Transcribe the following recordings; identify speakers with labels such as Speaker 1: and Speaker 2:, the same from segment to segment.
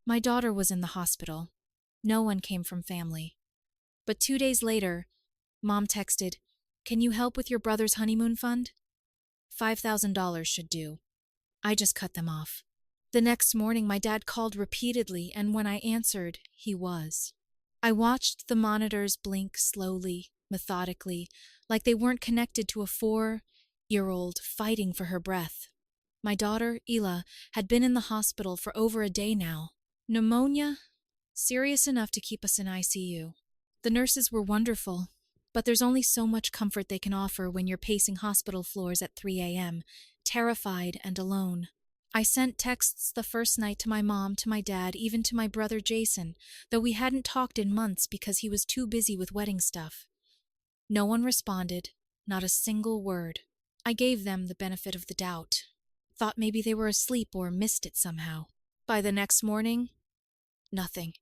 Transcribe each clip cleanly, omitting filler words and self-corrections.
Speaker 1: My daughter was in the hospital. No one came from family. But 2 days later, Mom texted, "Can you help with your brother's honeymoon fund? $5,000 should do." I just cut them off. The next morning, my dad called repeatedly, and when I answered, he was. I watched the monitors blink slowly, methodically, like they weren't connected to a 4-year-old fighting for her breath. My daughter, Ela, had been in the hospital for over a day now. Pneumonia, serious enough to keep us in ICU. The nurses were wonderful, but there's only so much comfort they can offer when you're pacing hospital floors at 3 a.m., terrified and alone. I sent texts the first night to my mom, to my dad, even to my brother Jason, though we hadn't talked in months because he was too busy with wedding stuff. No one responded, not a single word. I gave them the benefit of the doubt. Thought maybe they were asleep or missed it somehow. By the next morning, nothing.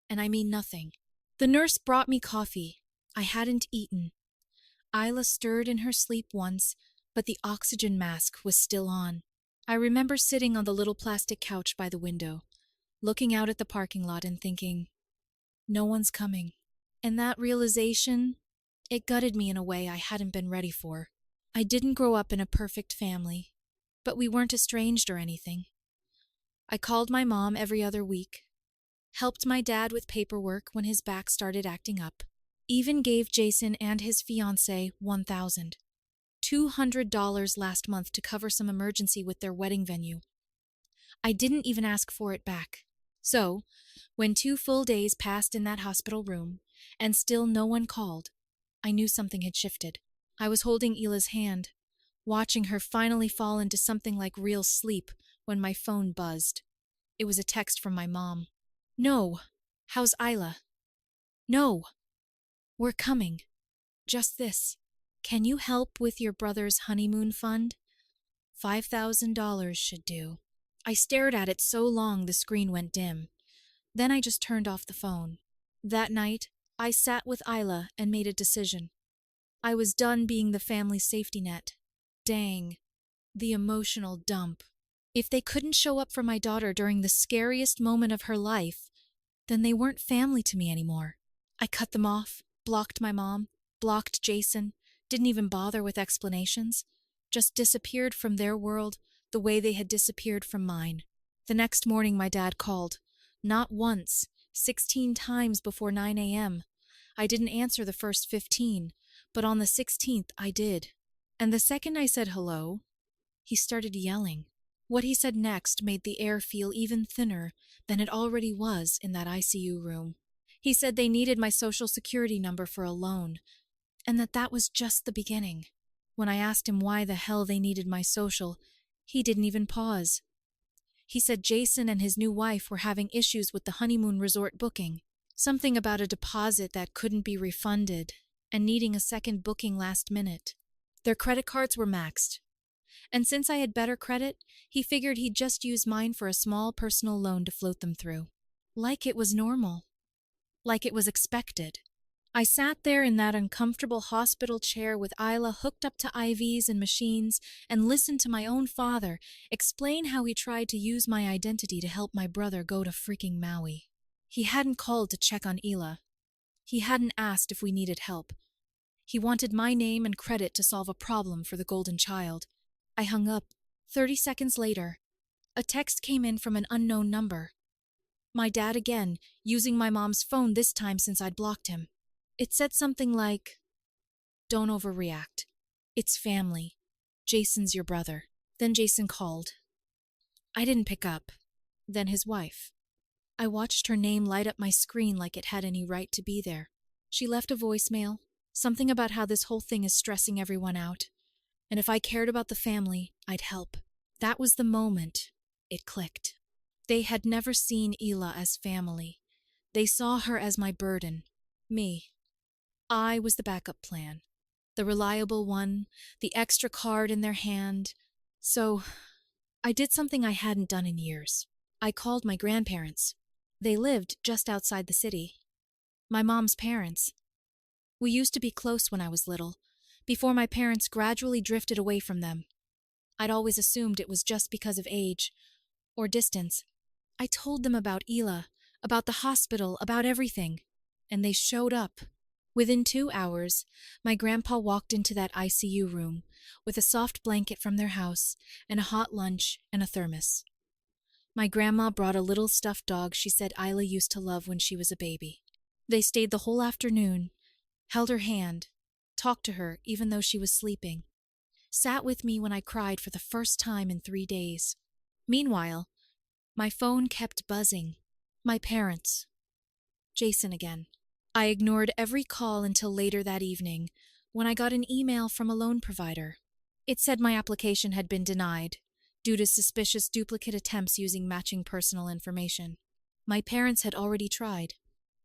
Speaker 1: And I mean nothing. The nurse brought me coffee. I hadn't eaten. Isla stirred in her sleep once, but the oxygen mask was still on. I remember sitting on the little plastic couch by the window, looking out at the parking lot and thinking, no one's coming. And that realization, it gutted me in a way I hadn't been ready for. I didn't grow up in a perfect family, but we weren't estranged or anything. I called my mom every other week, helped my dad with paperwork when his back started acting up, even gave Jason and his fiancée $200 last month to cover some emergency with their wedding venue. I didn't even ask for it back. So, when 2 full days passed in that hospital room, and still no one called, I knew something had shifted. I was holding Ela's hand, watching her finally fall into something like real sleep when my phone buzzed. It was a text from my mom. "No. How's Isla? No. We're coming. Just this. Can you help with your brother's honeymoon fund? $5,000 should do." I stared at it so long the screen went dim. Then I just turned off the phone. That night, I sat with Isla and made a decision. I was done being the family's safety net. Dang. The emotional dump. If they couldn't show up for my daughter during the scariest moment of her life, then they weren't family to me anymore. I cut them off, blocked my mom, blocked Jason, didn't even bother with explanations, just disappeared from their world the way they had disappeared from mine. The next morning my dad called. Not once, 16 times before 9 a.m. I didn't answer the first 15, but on the 16th I did. And the second I said hello, he started yelling. What he said next made the air feel even thinner than it already was in that ICU room. He said they needed my social security number for a loan, and that was just the beginning. When I asked him why the hell they needed my social, he didn't even pause. He said Jason and his new wife were having issues with the honeymoon resort booking, something about a deposit that couldn't be refunded, and needing a second booking last minute. Their credit cards were maxed. And since I had better credit, he figured he'd just use mine for a small personal loan to float them through. Like it was normal. Like it was expected. I sat there in that uncomfortable hospital chair with Isla hooked up to IVs and machines and listened to my own father explain how he tried to use my identity to help my brother go to freaking Maui. He hadn't called to check on Ela. He hadn't asked if we needed help. He wanted my name and credit to solve a problem for the golden child. I hung up. 30 seconds later, a text came in from an unknown number. My dad again, using my mom's phone this time since I'd blocked him. It said something like, "Don't overreact. It's family. Jason's your brother." Then Jason called. I didn't pick up. Then his wife. I watched her name light up my screen like it had any right to be there. She left a voicemail, something about how this whole thing is stressing everyone out. And if I cared about the family, I'd help. That was the moment it clicked. They had never seen Ela as family. They saw her as my burden. Me. I was the backup plan. The reliable one, the extra card in their hand. So, I did something I hadn't done in years. I called my grandparents. They lived just outside the city. My mom's parents. We used to be close when I was little, before my parents gradually drifted away from them. I'd always assumed it was just because of age, or distance. I told them about Ela, about the hospital, about everything, and they showed up. Within 2 hours, my grandpa walked into that ICU room with a soft blanket from their house and a hot lunch and a thermos. My grandma brought a little stuffed dog she said Isla used to love when she was a baby. They stayed the whole afternoon, held her hand, talked to her even though she was sleeping, sat with me when I cried for the first time in 3 days. Meanwhile, my phone kept buzzing. My parents. Jason again. I ignored every call until later that evening, when I got an email from a loan provider. It said my application had been denied, due to suspicious duplicate attempts using matching personal information. My parents had already tried.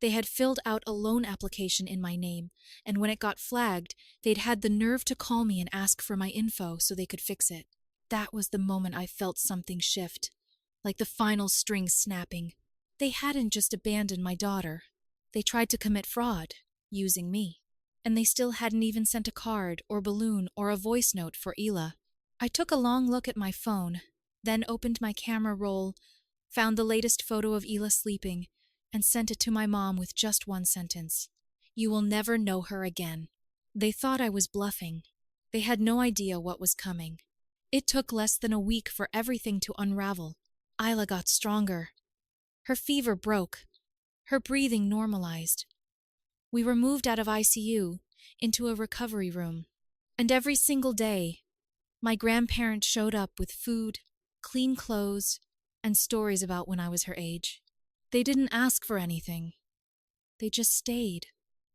Speaker 1: They had filled out a loan application in my name, and when it got flagged, they'd had the nerve to call me and ask for my info so they could fix it. That was the moment I felt something shift, like the final string snapping. They hadn't just abandoned my daughter. They tried to commit fraud, using me. And they still hadn't even sent a card or balloon or a voice note for Ela. I took a long look at my phone, then opened my camera roll, found the latest photo of Ela sleeping, and sent it to my mom with just one sentence. You will never know her again. They thought I was bluffing. They had no idea what was coming. It took less than a week for everything to unravel. Isla got stronger. Her fever broke. Her breathing normalized. We were moved out of ICU into a recovery room. And every single day, my grandparents showed up with food, clean clothes, and stories about when I was her age. They didn't ask for anything. They just stayed.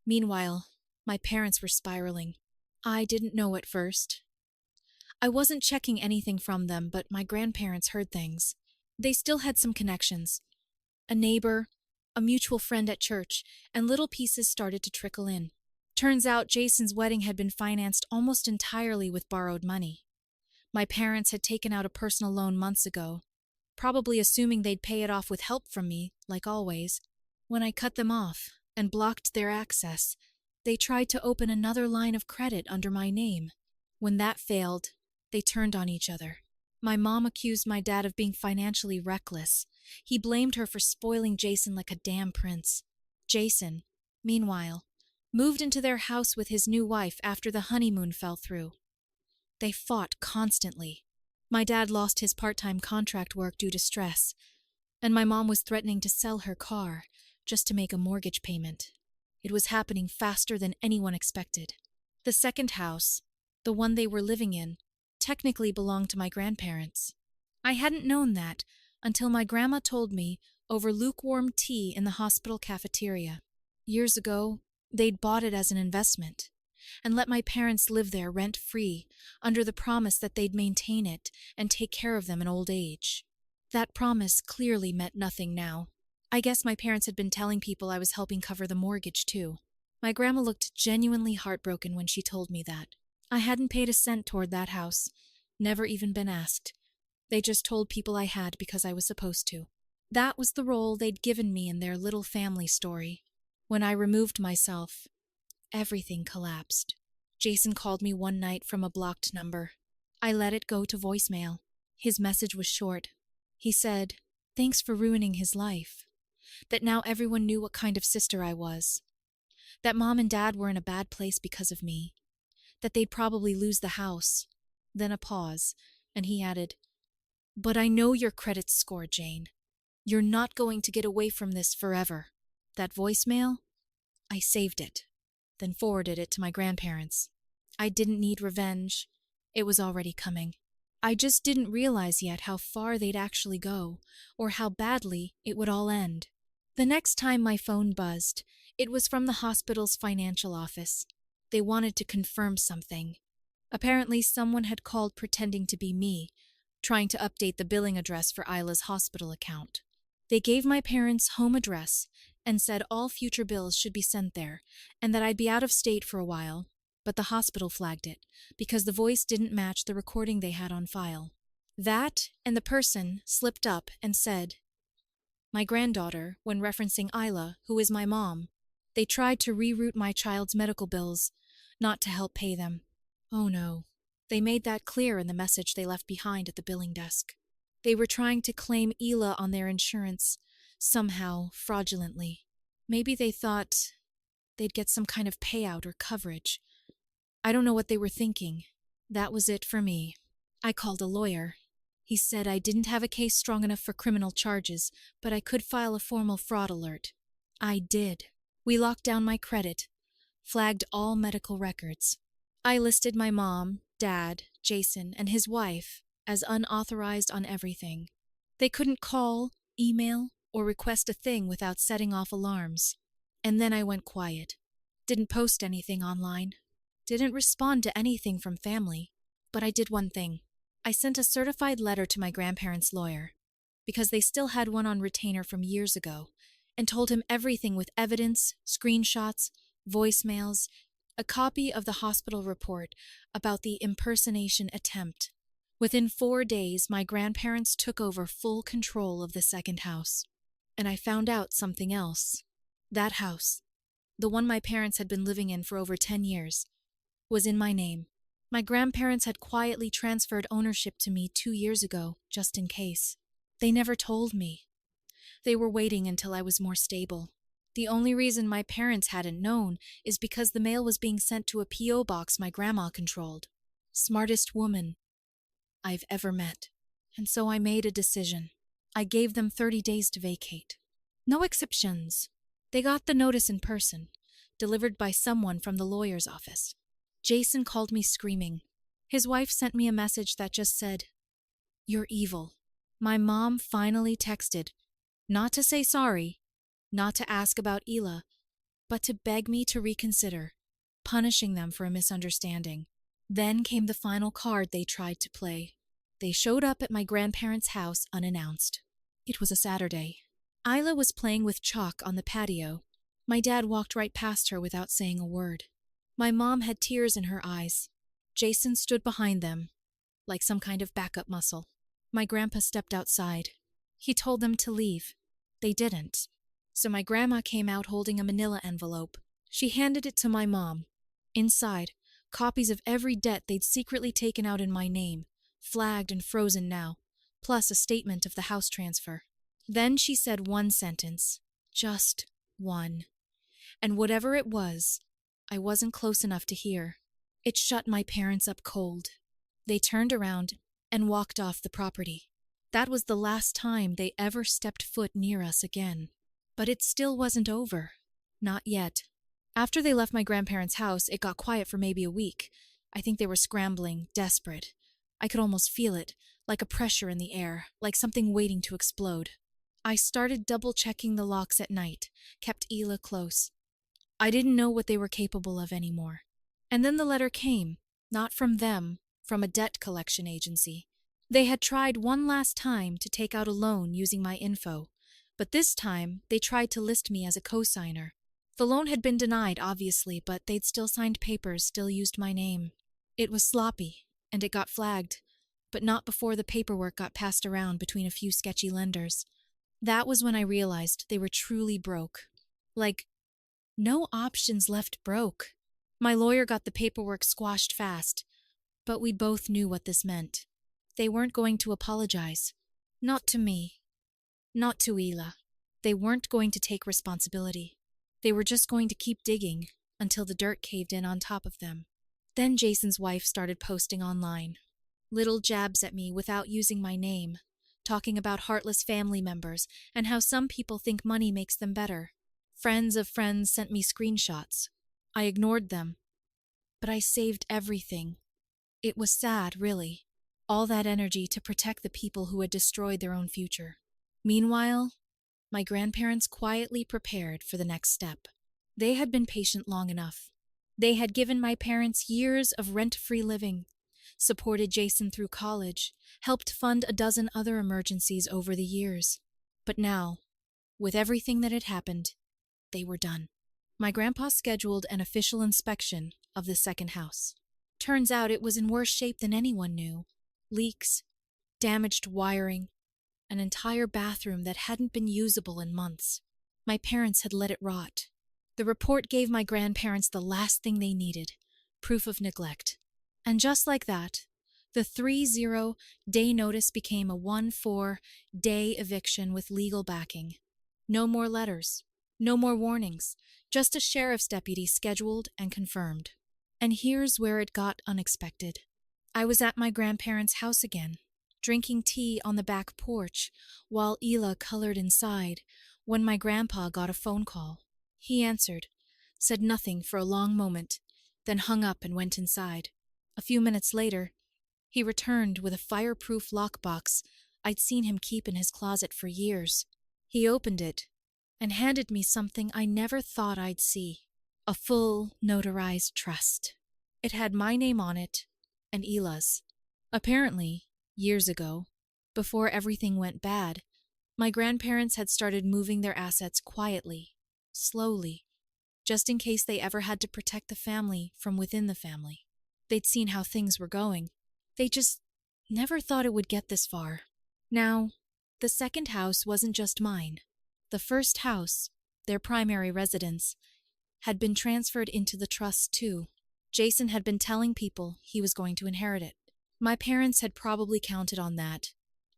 Speaker 1: Meanwhile, my parents were spiraling. I didn't know at first. I wasn't checking anything from them, but my grandparents heard things. They still had some connections. A neighbor, a mutual friend at church, and little pieces started to trickle in. Turns out Jason's wedding had been financed almost entirely with borrowed money. My parents had taken out a personal loan months ago, probably assuming they'd pay it off with help from me, like always. When I cut them off and blocked their access, they tried to open another line of credit under my name. When that failed, they turned on each other. My mom accused my dad of being financially reckless. He blamed her for spoiling Jason like a damn prince. Jason, meanwhile, moved into their house with his new wife after the honeymoon fell through. They fought constantly. My dad lost his part-time contract work due to stress, and my mom was threatening to sell her car just to make a mortgage payment. It was happening faster than anyone expected. The second house, the one they were living in, technically belonged to my grandparents. I hadn't known that until my grandma told me over lukewarm tea in the hospital cafeteria. Years ago, they'd bought it as an investment and let my parents live there rent-free under the promise that they'd maintain it and take care of them in old age. That promise clearly meant nothing now. I guess my parents had been telling people I was helping cover the mortgage too. My grandma looked genuinely heartbroken when she told me that. I hadn't paid a cent toward that house, never even been asked. They just told people I had because I was supposed to. That was the role they'd given me in their little family story. When I removed myself, everything collapsed. Jason called me one night from a blocked number. I let it go to voicemail. His message was short. He said, "Thanks for ruining his life. That now everyone knew what kind of sister I was. That Mom and Dad were in a bad place because of me. That they'd probably lose the house." Then a pause, and he added, "But I know your credit score, Jane. You're not going to get away from this forever." That voicemail? I saved it, then forwarded it to my grandparents. I didn't need revenge. It was already coming. I just didn't realize yet how far they'd actually go, or how badly it would all end. The next time my phone buzzed, it was from the hospital's financial office. They wanted to confirm something. Apparently someone had called pretending to be me, trying to update the billing address for Isla's hospital account. They gave my parents' home address and said all future bills should be sent there, and that I'd be out of state for a while, but the hospital flagged it because the voice didn't match the recording they had on file. That and the person slipped up and said, my granddaughter, when referencing Isla, who is my mom. They tried to reroute my child's medical bills, not to help pay them. Oh no, they made that clear in the message they left behind at the billing desk. They were trying to claim Ela on their insurance, somehow, fraudulently. Maybe they thought they'd get some kind of payout or coverage. I don't know what they were thinking. That was it for me. I called a lawyer. He said I didn't have a case strong enough for criminal charges, but I could file a formal fraud alert. I did. We locked down my credit, flagged all medical records. I listed my mom, dad, Jason, and his wife as unauthorized on everything. They couldn't call, email, or request a thing without setting off alarms. And then I went quiet. Didn't post anything online. Didn't respond to anything from family. But I did one thing. I sent a certified letter to my grandparents' lawyer, because they still had one on retainer from years ago, and told him everything with evidence, screenshots, voicemails, a copy of the hospital report about the impersonation attempt. Within 4 days, my grandparents took over full control of the second house. And I found out something else. That house, the one my parents had been living in for over 10 years, was in my name. My grandparents had quietly transferred ownership to me 2 years ago, just in case. They never told me. They were waiting until I was more stable. The only reason my parents hadn't known is because the mail was being sent to a P.O. box my grandma controlled. Smartest woman I've ever met. And so I made a decision. I gave them 30 days to vacate. No exceptions. They got the notice in person, delivered by someone from the lawyer's office. Jason called me screaming. His wife sent me a message that just said, "You're evil." My mom finally texted, not to say sorry, not to ask about Ela, but to beg me to reconsider, punishing them for a misunderstanding. Then came the final card they tried to play. They showed up at my grandparents' house unannounced. It was a Saturday. Isla was playing with chalk on the patio. My dad walked right past her without saying a word. My mom had tears in her eyes. Jason stood behind them, like some kind of backup muscle. My grandpa stepped outside. He told them to leave. They didn't. So my grandma came out holding a manila envelope. She handed it to my mom. Inside, copies of every debt they'd secretly taken out in my name, flagged and frozen now, plus a statement of the house transfer. Then she said one sentence, just one. And whatever it was, I wasn't close enough to hear. It shut my parents up cold. They turned around and walked off the property. That was the last time they ever stepped foot near us again. But it still wasn't over. Not yet. After they left my grandparents' house, it got quiet for maybe a week. I think they were scrambling, desperate. I could almost feel it, like a pressure in the air, like something waiting to explode. I started double-checking the locks at night, kept Ela close. I didn't know what they were capable of anymore. And then the letter came, not from them, from a debt collection agency. They had tried one last time to take out a loan using my info, but this time they tried to list me as a co-signer. The loan had been denied, obviously, but they'd still signed papers, still used my name. It was sloppy, and it got flagged, but not before the paperwork got passed around between a few sketchy lenders. That was when I realized they were truly broke. Like, no options left broke. My lawyer got the paperwork squashed fast, but we both knew what this meant. They weren't going to apologize. Not to me. Not to Ela. They weren't going to take responsibility. They were just going to keep digging until the dirt caved in on top of them. Then Jason's wife started posting online. Little jabs at me without using my name, talking about heartless family members and how some people think money makes them better. Friends of friends sent me screenshots. I ignored them. But I saved everything. It was sad, really. All that energy to protect the people who had destroyed their own future. Meanwhile, my grandparents quietly prepared for the next step. They had been patient long enough. They had given my parents years of rent-free living, supported Jason through college, helped fund a dozen other emergencies over the years. But now, with everything that had happened, they were done. My grandpa scheduled an official inspection of the second house. Turns out it was in worse shape than anyone knew. Leaks, damaged wiring, an entire bathroom that hadn't been usable in months. My parents had let it rot. The report gave my grandparents the last thing they needed, proof of neglect. And just like that, The 30-day notice became a 14-day eviction with legal backing. No more letters, no more warnings, just a sheriff's deputy scheduled and confirmed. And here's where it got unexpected. I was at my grandparents' house again, drinking tea on the back porch while Ela colored inside when my grandpa got a phone call. He answered, said nothing for a long moment, then hung up and went inside. A few minutes later, he returned with a fireproof lockbox I'd seen him keep in his closet for years. He opened it and handed me something I never thought I'd see. A full, notarized trust. It had my name on it and Ela's. Apparently, years ago, before everything went bad, my grandparents had started moving their assets quietly, slowly, just in case they ever had to protect the family from within the family. They'd seen how things were going. They just never thought it would get this far. Now, the second house wasn't just mine. The first house, their primary residence, had been transferred into the trust too. Jason had been telling people he was going to inherit it. My parents had probably counted on that.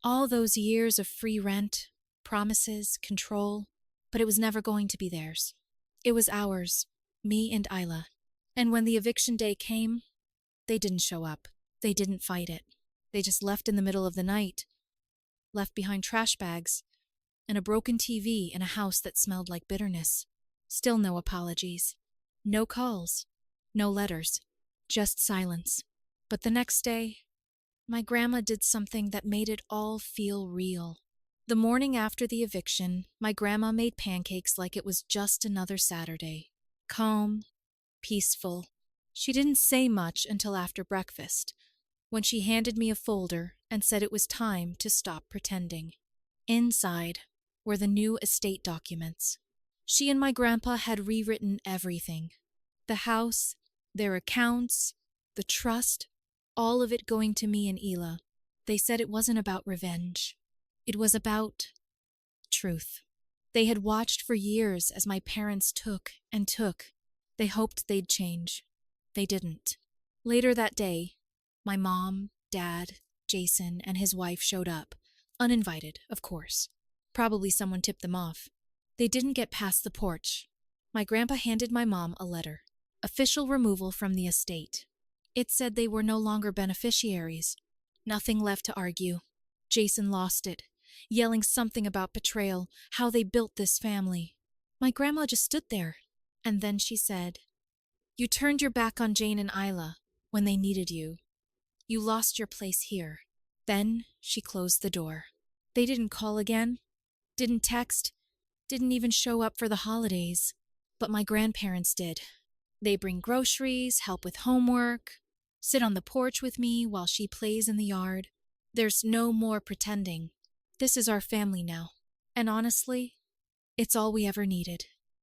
Speaker 1: All those years of free rent, promises, control, but it was never going to be theirs. It was ours, me and Isla. And when the eviction day came, they didn't show up. They didn't fight it. They just left in the middle of the night, left behind trash bags and a broken TV in a house that smelled like bitterness. Still no apologies. No calls. No letters. Just silence. But the next day, my grandma did something that made it all feel real. The morning after the eviction, my grandma made pancakes like it was just another Saturday. Calm, peaceful. She didn't say much until after breakfast, when she handed me a folder and said it was time to stop pretending. Inside were the new estate documents. She and my grandpa had rewritten everything. The house, their accounts, the trust, all of it going to me and Ela. They said it wasn't about revenge. It was about truth. They had watched for years as my parents took and took. They hoped they'd change. They didn't. Later that day, my mom, dad, Jason, and his wife showed up. Uninvited, of course. Probably someone tipped them off. They didn't get past the porch. My grandpa handed my mom a letter. Official removal from the estate. It said they were no longer beneficiaries. Nothing left to argue. Jason lost it, yelling something about betrayal, how they built this family. My grandma just stood there. And then she said, "You turned your back on Jane and Isla when they needed you. You lost your place here." Then she closed the door. They didn't call again, didn't text, didn't even show up for the holidays. But my grandparents did. They bring groceries, help with homework, sit on the porch with me while she plays in the yard. There's no more pretending. This is our family now. And honestly, it's all we ever needed.